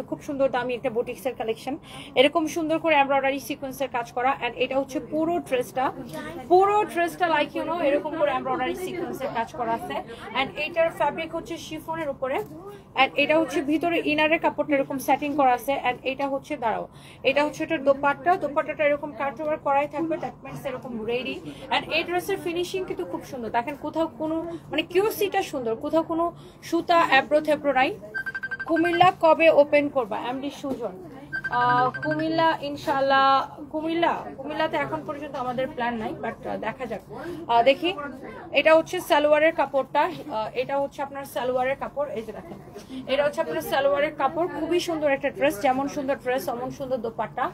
খুব সুন্দর দামি একটা বুটিক্সের কালেকশন এরকম সুন্দর করে এমব্রয়ডারি সিকোয়েন্সের কাজ করা এন্ড এটা হচ্ছে পুরো ড্রেসটা লাইক ইউ নো এরকম করে এমব্রয়ডারি সিকোয়েন্সের কাজ করা আছে এন্ড এটার ফ্যাব্রিক হচ্ছে শিফনের উপরে এন্ড এটা হচ্ছে ভিতরে ইনারের কাপড়টা এরকম সেটিং করা আছে এন্ড এটা হচ্ছে দাঁড়াও এটা হচ্ছে এটার দোপাট্টাটা এরকম কাটওয়ার্ক করাই থাকবে দ্যাট মিন্স এরকম রেডি এন্ড এই ড্রেসের ফিনিশিং কিন্তু খুব সুন্দর দেখেন কোথাও কোনো মানে কিউসিটা সুন্দর কোথাও কোনো সুতা অ্যাব্রো থেব্রো নাই কুমিল্লা কবে ওপেন করবা এমডি সুজন কুমিল্লা ইনশাআল্লাহ কুমিল্লাতে এখন পর্যন্ত আমাদের প্ল্যান নাই বাট দেখা যাক দেখি এটা হচ্ছে সালোয়ারের কাপড়টা এটা হচ্ছে আপনার সালোয়ারের কাপড় এই যে দেখেন এটা হচ্ছে আপনার সালোয়ারের কাপড় খুবই সুন্দর একটা ড্রেস যেমন সুন্দর ড্রেস অমন সুন্দর দোপাট্টা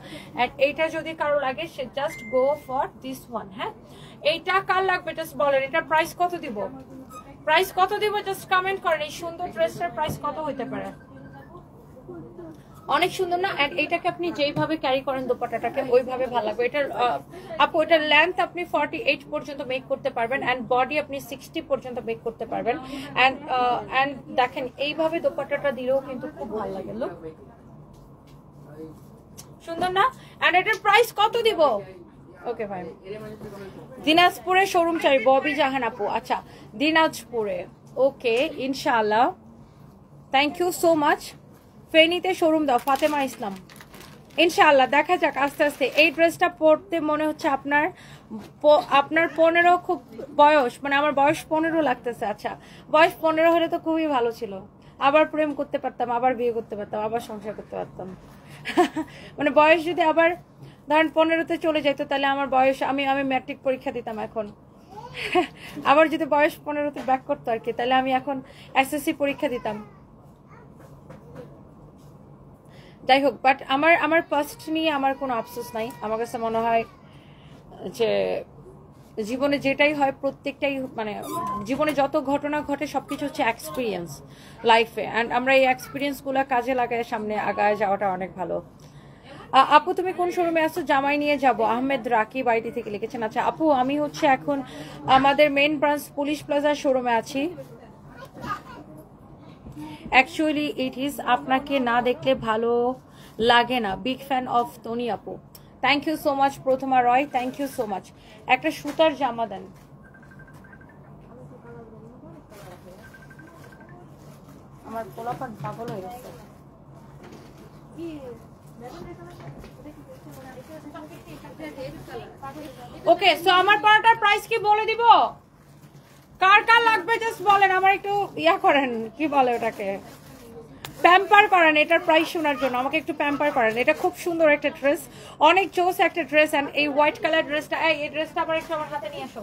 এন্ড এইটা যদি কারো লাগে সে just go for this one হ্যাঁ এইটা কার লাগবে জাস্ট বলেন এটার প্রাইস কত দিব জাস্ট কমেন্ট করেন এই সুন্দর ড্রেসটার প্রাইস কত হতে পারে অনেক সুন্দর না এন্ড এটাকে আপনি যেইভাবে ক্যারি করেন দোপাট্টাটাকে ওইভাবে ভালো লাগবে এটার আপু এটার লেন্থ আপনি 48 পর্যন্ত মেক করতে পারবেন এন্ড বডি আপনি 60 পর্যন্ত মেক করতে পারবেন এন্ড দেখেন এইভাবে দোপাট্টাটা দিলেও কিন্তু খুব ভালো লাগে লুক সুন্দর না এন্ড এটার প্রাইস কত দিব ওকে ফাইন দিনাজপুরে শোরুম চাই ববি জাহান আপু আচ্ছা দিনাজপুরে ওকে ইনশাআল্লাহ থ্যাংক ইউ সো মাচ ফেনীতে শোরুম দাও ফাতেমা ইসলাম ইনশাআল্লাহ দেখা যাক আস্তে আস্তে এই ড্রেসটা পরতে মনে হচ্ছে আপনার 15 খুব বয়স মানে আমার বয়স 15 লাগতেছে আচ্ছা বয়স 15 হলে তো খুবই ভালো ছিল আবার প্রেম করতে পারতাম আবার বিয়ে করতে পারতাম আবার সংসার করতে পারতাম মানে বয়স যদি আবার ধরেন 15তে চলে যাইতো তাহলে আমার বয়স আমি ম্যাট্রিক পরীক্ষা দিতাম এখন আবার যদি বয়স 15তে ব্যাক করতো আর কি তাহলে আমি এখন এসএসসি পরীক্ষা দিতাম যাই হোক বাট আমার পাস্ট নিয়ে আমার কোনো আফসোস নাই আমার কাছে মনে হয় যে জীবনে যেটাই হয় প্রত্যেকটাই মানে জীবনে যত ঘটনা ঘটে সবকিছু হচ্ছে এক্সপিরিয়েন্স লাইফে, অ্যান্ড আমরা এই এক্সপিরিয়েন্সগুলো কাজে লাগায় সামনে আগায় যাওয়াটা অনেক ভালো। আপু তুমি কোন শোরুমে আসছো? জামাই নিয়ে যাব, আহমেদ রাকিব আইডি থেকে লিখেছেন। আচ্ছা আপু আমি হচ্ছে এখন আমাদের মেইন ব্রাঞ্চ পুলিশ প্লাজার শোরুমে আছি। অ্যাকচুয়ালি ইট ইজ, আপনাকে না দেখলে ভালো লাগে না। বিগ ফ্যান অফ তনি আপু। Thank you so much Prothoma Roy, thank you so much. একটা সুতার জামা দেন। আমার পোলাপান পাগল হয়ে গেছে। ওকে সো আমার পরাটার প্রাইস কি বলে দিব? কার কার লাগবে জাস্ট বলেন, আমার একটু ইয়া করেন, কি বলে ওটাকে, প্যাম্পার করেন এটার প্রাইস শোনার জন্য, আমাকে একটু প্যাম্পার করেন। এটা খুব সুন্দর একটা ড্রেস, অনেক জোস একটা ড্রেস। এন্ড এই হোয়াইট কালার ড্রেসটা, এই ড্রেসটা আবার একটু আমার হাতে নিয়ে আসো।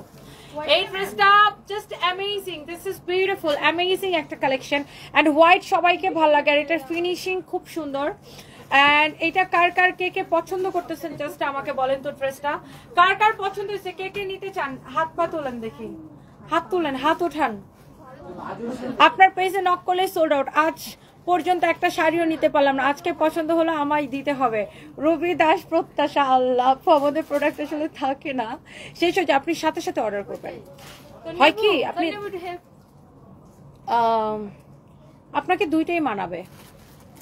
এই ড্রেসটা just amazing, this is beautiful, amazing একটা কালেকশন। অ্যান্ড হোয়াইট সবাইকে ভালো লাগে, আর এটার ফিনিশিং খুব সুন্দর। অ্যান্ড এটা কার কার কে কে পছন্দ করতেছেন জাস্ট আমাকে বলেন তো, ড্রেসটা কার কার পছন্দ হয়েছে, কে কে নিতে চান? হাত পা তোলেন দেখি, হাত তুলেন, হাত ওঠান। আপনার পেজে নক করলে সোল্ড আউট। আজ পর্যন্ত একটা শাড়িও নিতে পারলাম না, আজকে পছন্দ হলো আমায় দিতে হবে। রবি দাস প্রত্যাশা। আল্লাহ, আমাদের প্রোডাক্ট আসলে থাকে না, শেষ হয়ে যায়, আপনি সাথে সাথে অর্ডার করবেন। হয় কি আপনি আপনাকে দুইটাই মানাবে,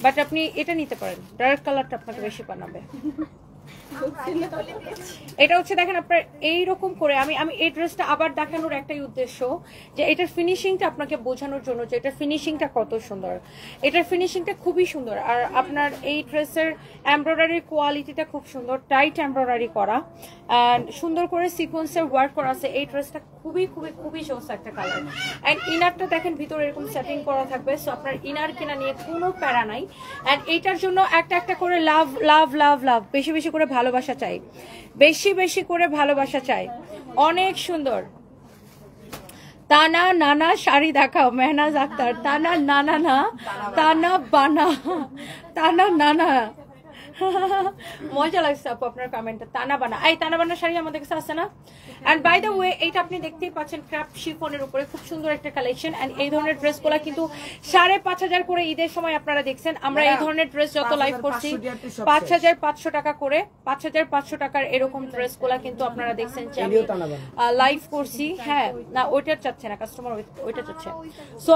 বাট আপনি এটা নিতে পারেন, ডার্ক কালারটা আপনাকে বেশি মানাবে। এটা হচ্ছে দেখেন আপনার এইরকম করে আমি এই ড্রেসটা আবার দেখানোর একটাই উদ্দেশ্য যে এটার ফিনিশিংটা আপনাকে বোঝানোর জন্য যে এটার ফিনিশিংটা কত সুন্দর। এটার ফিনিশিংটা খুবই সুন্দর, আর আপনার এই ড্রেসের এমব্রয়ডারির কোয়ালিটিটা খুব সুন্দর, টাইট এমব্রয়ডারি করা অ্যান্ড সুন্দর করে সিকোয়েন্সের ওয়ার্ক করা আছে। এই ড্রেসটা খুবই খুবই খুবই জোস একটা কালার। অ্যান্ড ইনারটা দেখেন ভিতরে এরকম সেটিং করা থাকবে, সো আপনার ইনার কেনা নিয়ে কোনো প্যারা নাই। অ্যান্ড এইটার জন্য একটা একটা করে লাভ লাভ লাভ লাভ, বেশি বেশি করে ভালোবাসা চাই, বেশি বেশি করে ভালোবাসা চাই। অনেক সুন্দর। তানা নানা শাড়ি দেখাও, মেহনাজ আক্তার। তানা নানা না, তানা বানা, তানা নানা। মজা লাগছে আপু আপনার কমেন্টটা, তানা বানা। এই তানা বানা শাড়ি আমাদের কাছে আছে না? এন্ড বাই দ্য ওয়ে এইটা আপনি দেখতেই পাচ্ছেন ক্রাফট শিফনের উপরে খুব সুন্দর একটা কালেকশন। এন্ড এই ধরনের ড্রেসগুলো কিন্তু 5,500 করে ঈদের সময় আপনারা দেখছেন। আমরা এই ধরনের ড্রেস যত লাইভ করছি 5,500 টাকা করে, 5,500 টাকার এরকম ড্রেসগুলো কিন্তু আপনারা দেখছেন যে আমি লাইভ করছি। হ্যাঁ না ওইটা চাচ্ছে না কাস্টমার, ওইটা চাচ্ছে। সো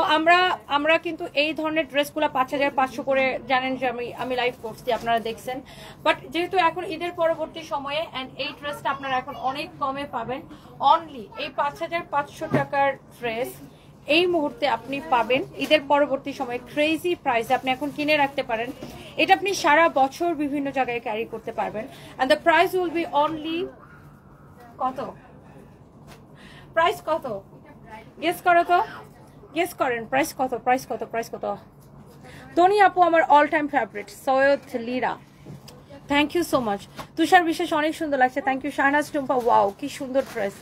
আমরা কিন্তু এই ধরনের ড্রেসগুলো 5,500 করে জানেন যে আমি লাইভ করছি, আপনারা দেখছেন। বাট যেহেতু এখন ঈদের পরবর্তী সময়ে এন্ড এই ড্রেসটা আপনারা এখন অনেক কমে পাবেন, অনলি এই 5,500 টাকার ড্রেস এই মুহূর্তে আপনি পাবেন ঈদের পরবর্তী সময়ে ক্রেজি প্রাইসে। আপনি এখন কিনে রাখতে পারেন, এটা আপনি সারা বছর বিভিন্ন জায়গায় ক্যারি করতে পারবেন। And the price will be only কত? প্রাইস কত গেস করো তো, গেস করেন প্রাইস কত, প্রাইস কত, প্রাইস কত? তনি আপু আমার all time favourite. Syed Lira, thank you so much. Tushar বিশেষ অনেক সুন্দর লাগছে, thank you. Shahnaz Tumpa, wow কি সুন্দর ড্রেস,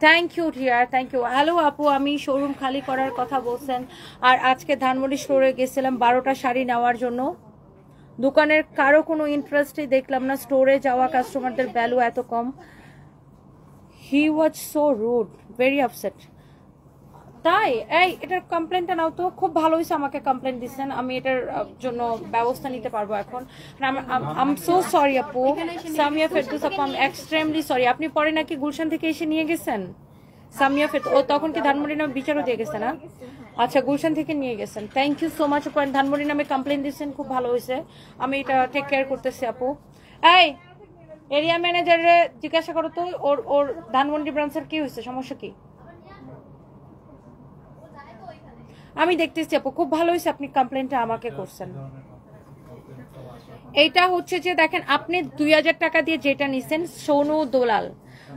thank you dear, thank you. Hello আপু, আমি শোরুম খালি করার কথা বলছেন, আর আজকে ধানমন্ডি স্টোরে গেছিলাম 12টা শাড়ি নেওয়ার জন্য, দোকানের কারো কোনো ইন্টারেস্টই দেখলাম না, স্টোরে যাওয়া কাস্টমারদের ভ্যালু এত কম। He was so rude, very upset. তাই এই এটার কমপ্লেনটা নাও তো, খুব ভালো হয়েছে আমাকে কমপ্লেন দিচ্ছেন, আমি এটার জন্য ব্যবস্থা নিতে পারবো এখন। আই এম সো সরি আপু, সামিয়া ফেরদৌস আপু, আই এম এক্সট্রিমলি সরি। আপনি পরে নাকি গুলশান থেকে এসে নিয়ে গেছেন সামিয়া ফেরদৌস, ও তখন কি ধানমন্ডি নামে বিচারও দিয়ে গেছে না? আচ্ছা গুলশান থেকে নিয়ে গেছেন, থ্যাংক ইউ সো মাচ আপু। ধানমন্ডি নামে কমপ্লেন দিচ্ছেন, খুব ভালো হয়েছে, আমি এটা টেক কেয়ার করতেছি আপু। এই এরিয়া ম্যানেজারে জিজ্ঞাসা করো তো ওর ধানমন্ডি ব্রাঞ্চের কি হয়েছে, সমস্যা কি? আমি দেখতেছি আপু, খুব ভালো হয়েছে আপনি কমপ্লেনটা আমাকে করছেন। এইটা হচ্ছে যে দেখেন আপনি 2,000 টাকা দিয়ে যেটা নিছেন, সোনু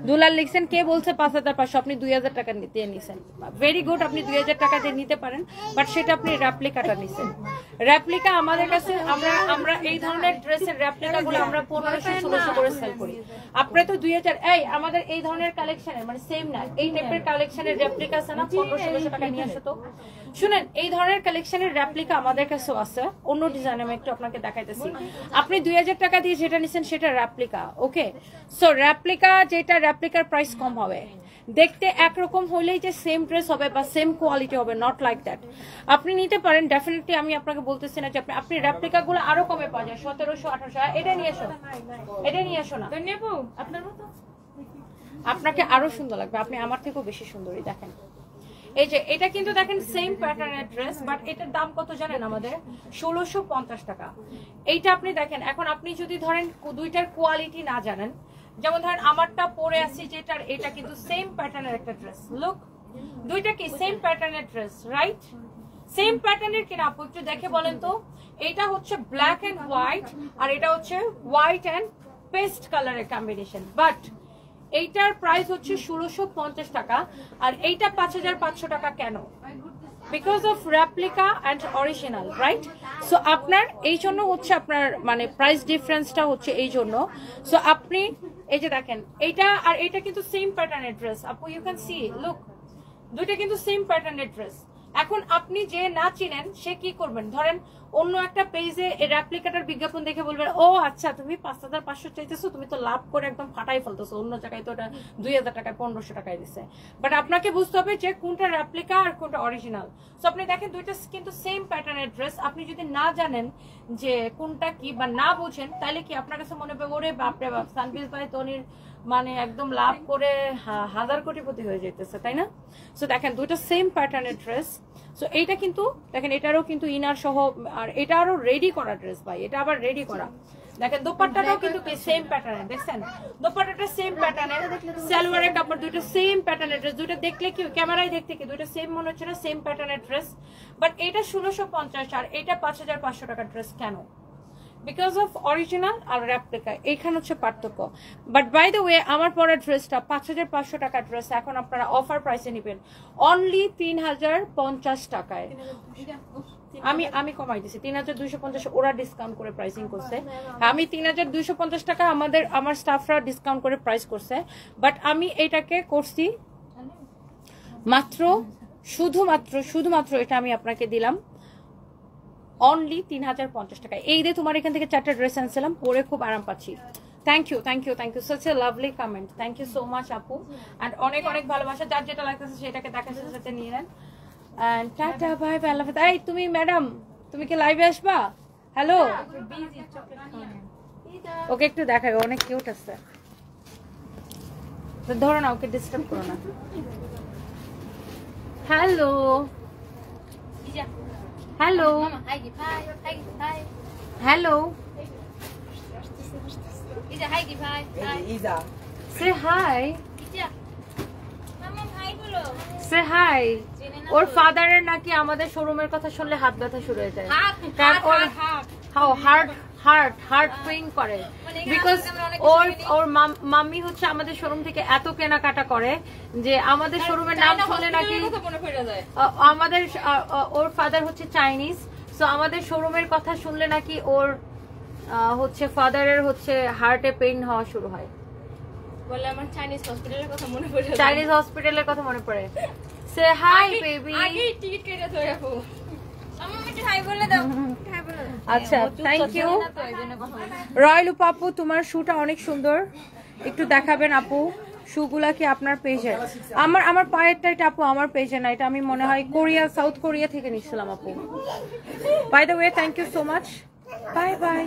দুলাল লিখছেন, কে বলছে 5,500, আপনি 2,000 টাকা দিয়ে নিছেন। ভেরি গুড, আপনি 2,000 টাকা দিয়ে নিতে পারেন, বাট সেটা আপনি রেপ্লিকাটা নিছেন। রেপ্লিকা আমাদের কাছে আমরা এই ধরনের ড্রেসের রেপ্লিকা গুলো আমরা 1500-1600 করে সেল করি। আপনি তো 2000 এই আমাদের এই ধরনের কালেকশনের মানে সেম না, এই টাইপের কালেকশনের রেপ্লিকা আছে না 1500-1600 টাকা নিয়ে আসো তো। শুনেন, এই ধরনের কালেকশনের রেপ্লিকা আমাদের কাছেও আছে, অন্য ডিজাইন আমি একটু আপনাকে দেখাইতেছি। আপনি 2000 টাকা দিয়ে যেটা নিছেন সেটা রেপ্লিকা, ওকে। সো রেপ্লিকা যেটা, রেপ্লিকার প্রাইস কম হবে, দেখতে একরকম হলেই যে সেম ড্রেস হবে বা সেম কোয়ালিটি হবে, নট লাইক দ্যাট। আপনি নিতে পারেন ডেফিনেটলি, আমি আপনাকে বলতেছি না যে আপনি রেপ্লিকা গুলো আরো কমে পাওয়া যায় 1700-1800। এটা নিয়ে এসো, এটা নিয়ে এসো না, আপনার মতো আপনাকে আরো সুন্দর লাগবে, আপনি আমার থেকেও বেশি সুন্দরী। দেখেন এই যে এটা কিন্তু দেখেন সেম প্যাটার্নের ড্রেস, বাট এটার দাম কত জানেন আমাদের? 1650 টাকা। এইটা আপনি দেখেন, এখন আপনি যদি ধরেন দুইটার কোয়ালিটি না জানেন, যেমন ধরেন আমারটা পরে আছি যেটার, এটা কিন্তু সেম প্যাটার্নের একটা ড্রেস, লুক দুইটা কি সেম প্যাটার্নের ড্রেস, রাইট? সেম প্যাটার্নের কিনা আপু একটু দেখে বলেন তো। এটা হচ্ছে ব্ল্যাক এন্ড হোয়াইট, আর এটা হচ্ছে হোয়াইট এন্ড পেস্ট কালারের কম্বিনেশন, বাট এইটার প্রাইস হচ্ছে 1650 টাকা, আর এইটা 5500 টাকা। কেন? Because of replica and original, right? So আপনার এই জন্য হচ্ছে আপনার মানে প্রাইস ডিফারেন্সটা হচ্ছে এই জন্য। সো আপনি এই যে দেখেন এইটা আর এইটা কিন্তু সেম প্যাটার্নের ড্রেস আপু, ইউ ক্যান সি, লুক দুইটা কিন্তু সেম প্যাটার্নের ড্রেস। এখন আপনি যে না চিনেন সে কি করবেন, ধরেন অন্য একটা পেজে রেপ্লিকাটার বিজ্ঞাপন দেখে বলবেন ও আচ্ছা তুমি 5500 চাইতেছো, তুমি তো লাভ করে একদম ফাটাই ফেলতেছো, অন্য জায়গায় তো ওটা 2000 টাকায় 1500 টাকায় দিচ্ছে। বাট আপনাকে বুঝতে হবে যে কোনটা রেপ্লিকা আর কোনটা অরিজিনাল। সো আপনি দেখেন দুইটা কিন্তু সেম প্যাটার্নের ড্রেস, আপনি যদি না জানেন যে কোনটা কি বা না বুঝেন, তাহলে কি আপনার কাছে মনে হবে ওরে বাপরে বাপ সানপিস ভাই তনির মানে একদম লাভ করে 1000 কোটিপতি হয়ে যেতেছে, তাই না? সো দেখেন দুইটা সেম প্যাটার্নের ড্রেস। সো এইটা কিন্তু দেখেন এটারও কিন্তু ইনার সহ, আর এটা আরো রেডি করা ড্রেস ভাই, এটা আবার রেডি করা। দেখেন দোপাট্টাটাও কিন্তু সেম প্যাটার্নের, দেখছেন দোপাট্টাটা সেম প্যাটার্নের, সালোয়ারের কাপড় দুইটা সেম প্যাটার্নের ড্রেস। দুইটা দেখলে কি ক্যামেরায় দেখতে কি দুইটা সেম মনে হচ্ছে না, সেম প্যাটার্নের ড্রেস, বাট এটা 1650 আর এটা 5500 টাকার ড্রেস। কেন? বিকজ অফ অরিজিনাল আর রেপ্লিকা, এইখানে হচ্ছে পার্থক্য। বাট বাই দ্য ওয়ে আমার পরা ড্রেসটা 5500 টাকার ড্রেস এখন আপনারা অফার প্রাইসে নেবেন অনলি 3050 টাকায়। আমি কমাই দিছি 3250, ওরা ডিসকাউন্ট করে প্রাইসিং করছে। আমি 3250 টাকা আমার স্টাফরা ডিসকাউন্ট করে প্রাইস করছে, বাট আমি এটাকে করছি মাত্র শুধুমাত্র এটা আমি আপনাকে দিলাম অনলি 3050 টাকা। এই যে তোমার এখান থেকে 4টা ড্রেস আনছিলাম, পরে খুব আরাম পাচ্ছি। Thank you such a lovely comment, thank you so much আপু, অ্যান্ড অনেক অনেক ভালোবাসা। যার যেটা লাগতেছে সেটাকে দেখার সাথে নিয়ে নেন। এন্ড টাটা বাই বাই, আল্লাহ হাফেজ। এই তুমি ম্যাডাম, তুমি কি লাইভে আসবা? হ্যালো, ওকে একটু দেখাই, অনেক কিউট আছে, ধরো না, ওকে ডিস্টার্ব করো না। হ্যালো হ্যালো হ্যালো, সে হাই, সে হাই। ওর ফাদারের নাকি আমাদের শোরুমের কথা শুনলে হাত ব্যথা শুরু হয়ে যায়, কারণ ওর হার্ট প্রিং করে, বিকজ ওর মাম্মি হচ্ছে আমাদের শোরুম থেকে এত কেনাকাটা করে যে আমাদের শোরুমের নাম শুনলে নাকি আমাদের, ওর ফাদার হচ্ছে চাইনিজ, সো আমাদের শোরুমের কথা শুনলে নাকি ওর হচ্ছে ফাদারের হচ্ছে হার্টে পেইন হওয়া শুরু হয়, বলে আমার চাইনিজ হসপিটালের কথা মনে পড়ে। সে হাই বেবি, আগেই টিকিট কেটে ধরে রাখো। আচ্ছা, থ্যাংক ইউ রয়্যাল আপু, তোমার শুটা অনেক সুন্দর, একটু দেখাবেন আপু শুগুলা কি আপনার পেজে? আমার পায়েরটা এটা আপু আমার পেজে না, এটা আমি মনে হয় সাউথ কোরিয়া থেকে নিচ্ছিলাম আপু। By the way, thank you so much, bye by.